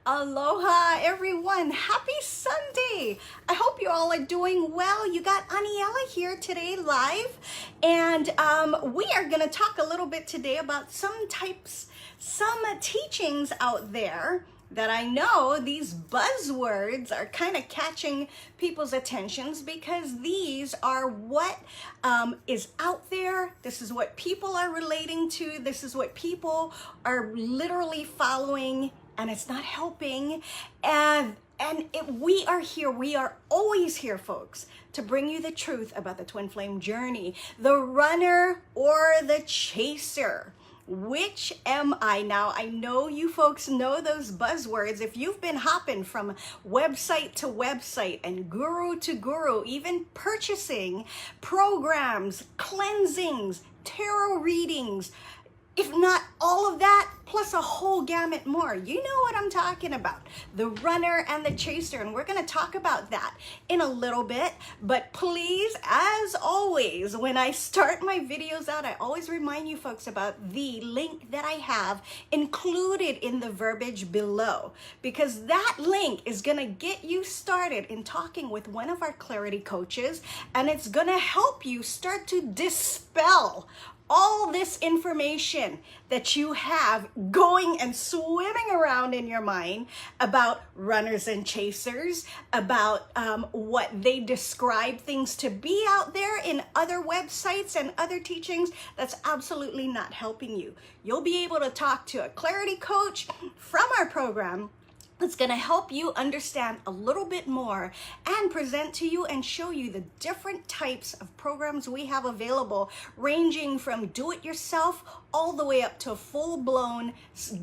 Aloha everyone, happy Sunday. I hope you all are doing well. You got Elle here today live, and we are going to talk a little bit today about some teachings out there that I know these buzzwords are kind of catching people's attentions because these are what is out there. This is what people are relating to. This is what people are literally following, and it's not helping. We are here. We are always here, folks, to bring you the truth about the twin flame journey, the runner or the chaser. Which am I? Now, I know you folks know those buzzwords. If you've been hopping from website to website and guru to guru, even purchasing programs, cleansings, tarot readings, if not all of that, plus a whole gamut more. You know what I'm talking about. The runner and the chaser. And we're going to talk about that in a little bit. But please, as always, when I start my videos out, I always remind you folks about the link that I have included in the verbiage below. Because that link is going to get you started in talking with one of our clarity coaches. And it's going to help you start to dispel all this information that you have going and swimming around in your mind about runners and chasers, about what they describe things to be out there in other websites and other teachings that's absolutely not helping you. You'll be able to talk to a clarity coach from our program that's going to help you understand a little bit more and present to you and show you the different types of programs we have available, ranging from do-it-yourself all the way up to full-blown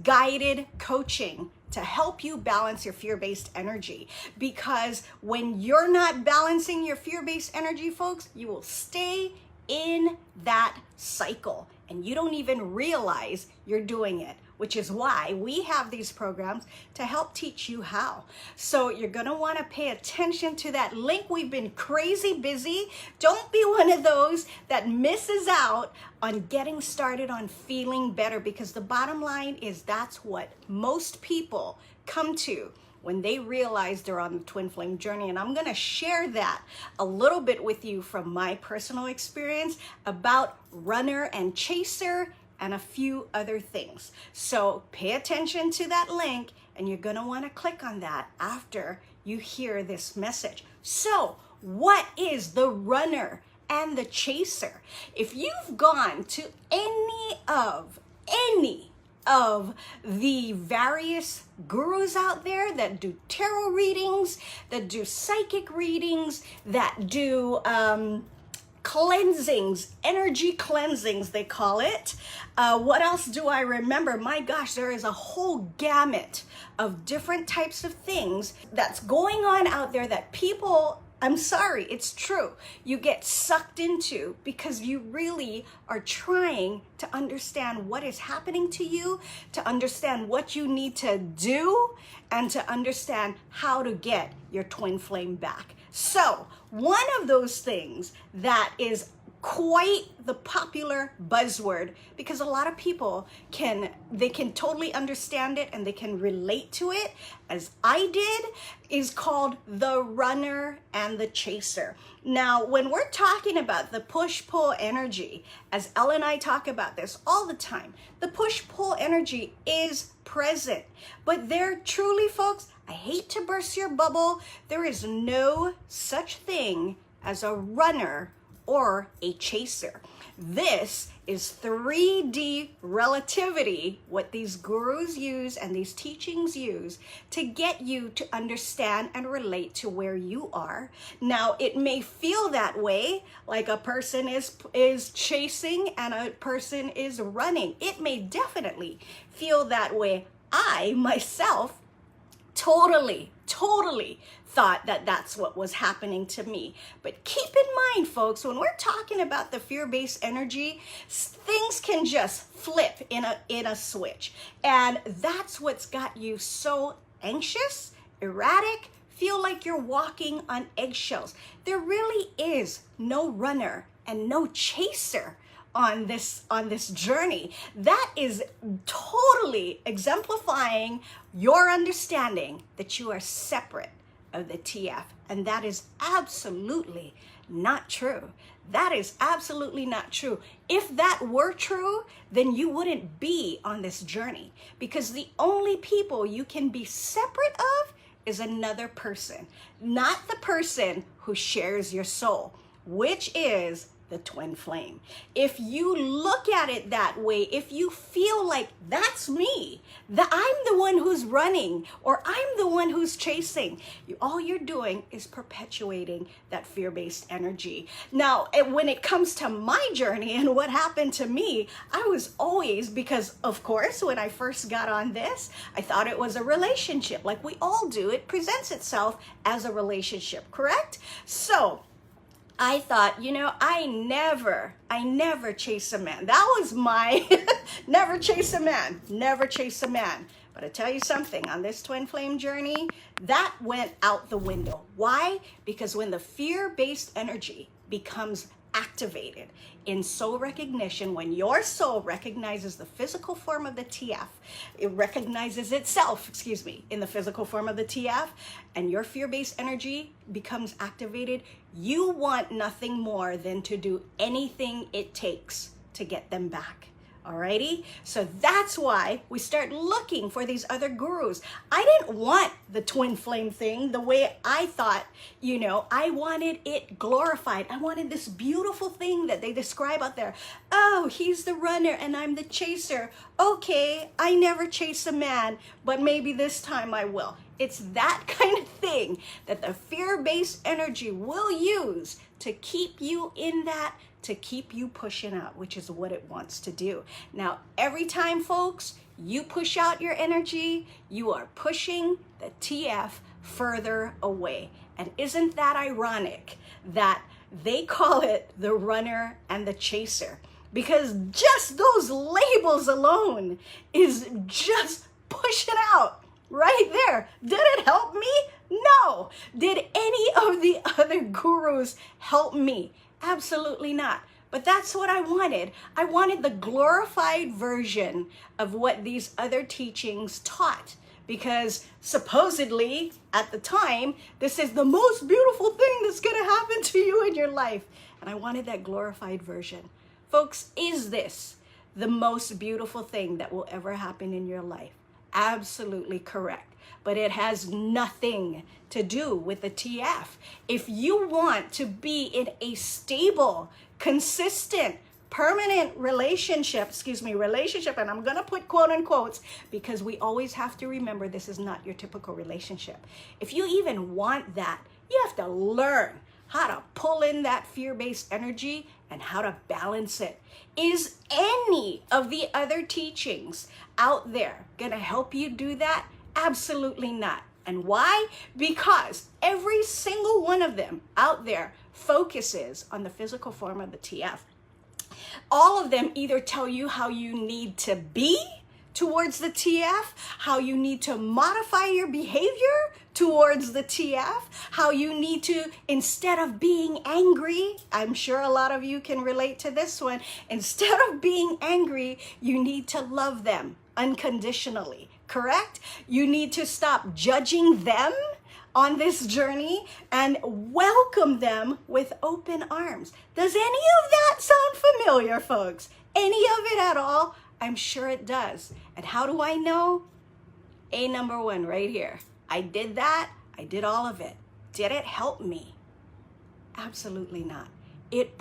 guided coaching to help you balance your fear-based energy. Because when you're not balancing your fear-based energy, folks, you will stay in that cycle and you don't even realize you're doing it, which is why we have these programs to help teach you how. So you're gonna wanna pay attention to that link. We've been crazy busy. Don't be one of those that misses out on getting started on feeling better, because the bottom line is that's what most people come to when they realize they're on the twin flame journey. And I'm gonna share that a little bit with you from my personal experience about runner and chaser and a few other things. So pay attention to that link, and you're gonna wanna click on that after you hear this message. So what is the runner and the chaser? If you've gone to any of the various gurus out there that do tarot readings, that do psychic readings, that do cleansings, energy cleansings, they call it. What else do I remember? My gosh, there is a whole gamut of different types of things that's going on out there that people, I'm sorry, it's true, you get sucked into because you really are trying to understand what is happening to you, to understand what you need to do, and to understand how to get your twin flame back. So one of those things that is quite the popular buzzword, because a lot of people can totally understand it and they can relate to it, as I did, is called the runner and the chaser. Now, when we're talking about the push-pull energy, as Elle and I talk about this all the time, the push-pull energy is present. But there truly, folks, I hate to burst your bubble, there is no such thing as a runner or a chaser. This is 3D relativity, what these gurus use and these teachings use to get you to understand and relate to where you are. Now, it may feel that way, like a person is chasing and a person is running. It may definitely feel that way. I, myself, totally thought that that's what was happening to me. But keep in mind, folks, when we're talking about the fear-based energy, things can just flip in a switch. And that's what's got you so anxious, erratic, feel like you're walking on eggshells. There really is no runner and no chaser on this journey. That is totally exemplifying your understanding that you are separate of the TF, and that is absolutely not true. That is absolutely not true. If that were true, then you wouldn't be on this journey, because the only people you can be separate of is another person, not the person who shares your soul, which is the twin flame. If you look at it that way, if you feel like that's me, that I'm the one who's running, or I'm the one who's chasing, all you're doing is perpetuating that fear-based energy. Now, when it comes to my journey and what happened to me, I was always, because of course, when I first got on this, I thought it was a relationship. Like we all do, it presents itself as a relationship, correct? So I thought, I never chase a man. That was my never chase a man. But I tell you something, on this twin flame journey, that went out the window. Why? Because when the fear-based energy becomes activated in soul recognition, when your soul recognizes the physical form of the TF, it recognizes itself, in the physical form of the TF, and your fear-based energy becomes activated, you want nothing more than to do anything it takes to get them back. Alrighty, so that's why we start looking for these other gurus. I didn't want the twin flame thing the way I thought, I wanted it glorified. I wanted this beautiful thing that they describe out there. Oh, he's the runner and I'm the chaser. Okay, I never chase a man, but maybe this time I will. It's that kind of thing that the fear-based energy will use to keep you in that, to keep you pushing out, which is what it wants to do. Now, every time, folks, you push out your energy, you are pushing the TF further away. And isn't that ironic that they call it the runner and the chaser? Because just those labels alone is just pushing out right there. Did it help me? No. Did any of the other gurus help me? Absolutely not. But that's what I wanted. I wanted the glorified version of what these other teachings taught, because supposedly at the time, this is the most beautiful thing that's going to happen to you in your life. And I wanted that glorified version. Folks, is this the most beautiful thing that will ever happen in your life? Absolutely correct. But it has nothing to do with the TF. If you want to be in a stable, consistent, permanent relationship, and I'm going to put quote unquotes because we always have to remember this is not your typical relationship. If you even want that, you have to learn how to pull in that fear-based energy and how to balance it. Is any of the other teachings out there going to help you do that? Absolutely not. And why? Because every single one of them out there focuses on the physical form of the TF. All of them either tell you how you need to be towards the TF, how you need to modify your behavior towards the TF, how you need to, instead of being angry, I'm sure a lot of you can relate to this one, instead of being angry, you need to love them unconditionally. Correct? You need to stop judging them on this journey and welcome them with open arms. Does any of that sound familiar, folks? Any of it at all? I'm sure it does. And how do I know? A number one right here. I did that. I did all of it. Did it help me? Absolutely not. It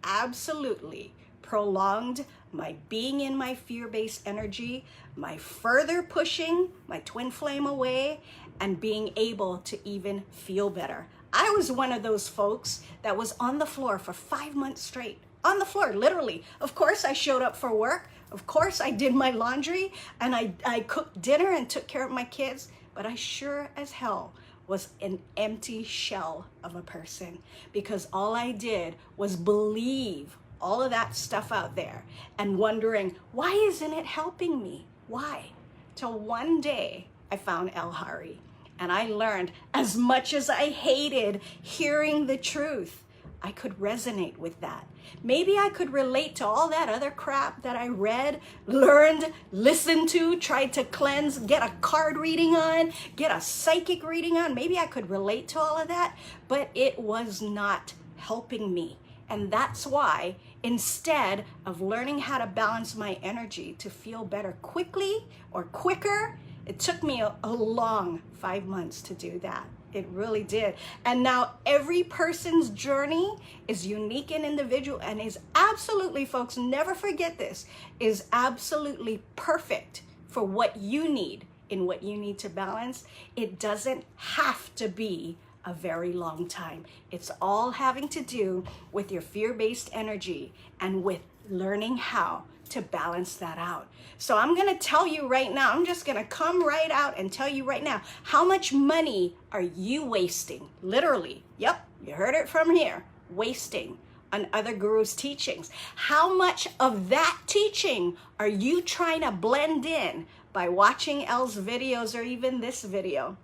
absolutely prolonged my being in my fear-based energy, my further pushing my twin flame away, and being able to even feel better. I was one of those folks that was on the floor for 5 months straight. On the floor, literally. Of course, I showed up for work. Of course, I did my laundry, and I cooked dinner and took care of my kids, but I sure as hell was an empty shell of a person, because all I did was believe all of that stuff out there and wondering, why isn't it helping me? Why? Till one day I found Elle, and I learned, as much as I hated hearing the truth, I could resonate with that. Maybe I could relate to all that other crap that I read, learned, listened to, tried to cleanse, get a card reading on, get a psychic reading on. Maybe I could relate to all of that, but it was not helping me. And that's why instead of learning how to balance my energy to feel better quickly or quicker, it took me a long 5 months to do that. It really did. And now every person's journey is unique and individual and is absolutely, folks, never forget this, is absolutely perfect for what you need in what you need to balance. It doesn't have to be a very long time. It's all having to do with your fear-based energy and with learning how to balance that out. So I'm going to tell you right now, I'm just going to come right out and tell you right now, how much money are you wasting? Literally. Yep, you heard it from here. Wasting on other gurus' teachings. How much of that teaching are you trying to blend in by watching Elle's videos or even this video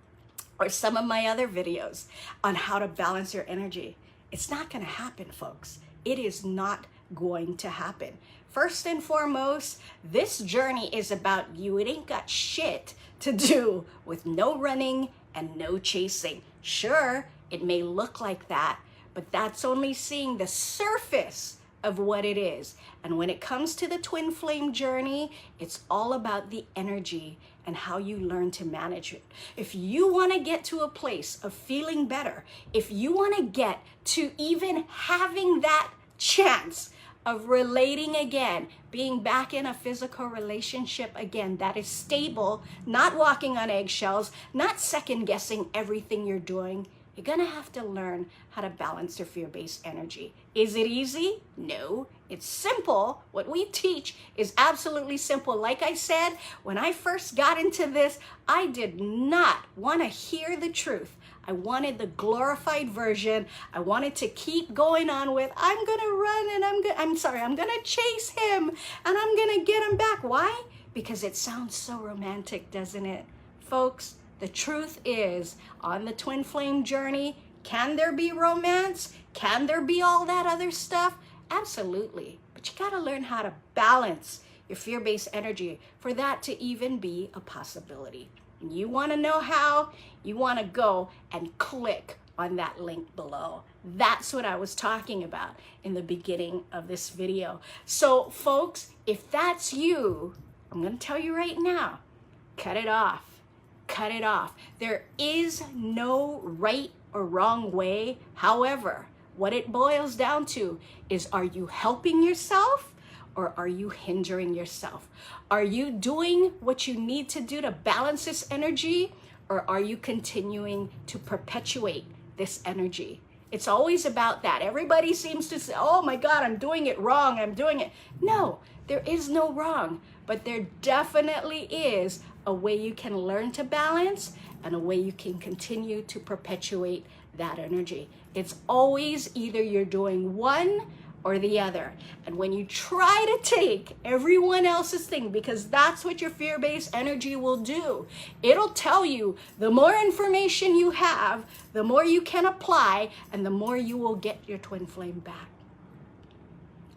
or some of my other videos on how to balance your energy? It's not going to happen, folks. It is not going to happen. First and foremost, this journey is about you. It ain't got shit to do with no running and no chasing. Sure, it may look like that, but that's only seeing the surface of what it is. And when it comes to the twin flame journey, it's all about the energy and how you learn to manage it. If you want to get to a place of feeling better, if you want to get to even having that chance of relating again, being back in a physical relationship again that is stable, not walking on eggshells, not second guessing everything you're doing, you're gonna have to learn how to balance your fear-based energy. Is it easy? No, it's simple. What we teach is absolutely simple. Like I said, when I first got into this, I did not want to hear the truth. I wanted the glorified version. I wanted to keep going on with, I'm gonna run and I'm gonna chase him and I'm gonna get him back. Why? Because it sounds so romantic, doesn't it? Folks, the truth is, on the twin flame journey, can there be romance? Can there be all that other stuff? Absolutely. But you gotta learn how to balance your fear-based energy for that to even be a possibility. You want to know how? You want to go and click on that link below. That's what I was talking about in the beginning of this video. So folks, if that's you, I'm going to tell you right now, cut it off. Cut it off. There is no right or wrong way. However, what it boils down to is, are you helping yourself? Or are you hindering yourself? Are you doing what you need to do to balance this energy? Or are you continuing to perpetuate this energy? It's always about that. Everybody seems to say, oh my God, I'm doing it wrong. I'm doing it. No, there is no wrong, but there definitely is a way you can learn to balance and a way you can continue to perpetuate that energy. It's always either you're doing one or the other. And when you try to take everyone else's thing, because that's what your fear-based energy will do, it'll tell you the more information you have, the more you can apply, and the more you will get your twin flame back.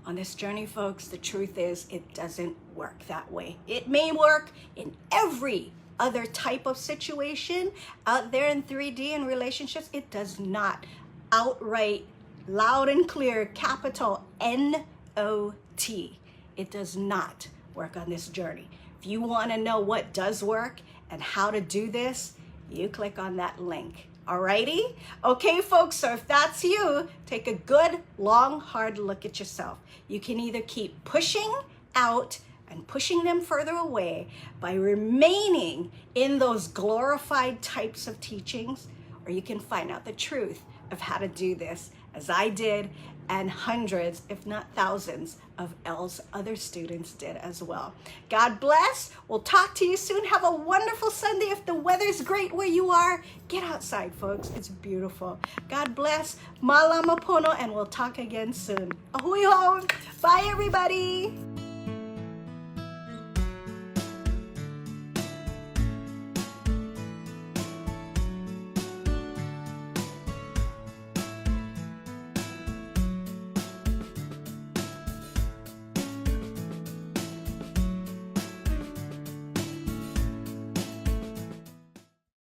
On this journey, folks, the truth is it doesn't work that way. It may work in every other type of situation out there in 3D and relationships. It does not outright, loud and clear, capital N-O-T. It does not work on this journey. If you want to know what does work and how to do this, you click on that link. Alrighty? Okay, folks, so if that's you, take a good, long, hard look at yourself. You can either keep pushing out and pushing them further away by remaining in those glorified types of teachings, or you can find out the truth of how to do this, as I did, and hundreds, if not thousands, of Elle's other students did as well. God bless. We'll talk to you soon. Have a wonderful Sunday. If the weather's great where you are, get outside, folks. It's beautiful. God bless. Malama pono, and we'll talk again soon. Ahui ho. Bye, everybody.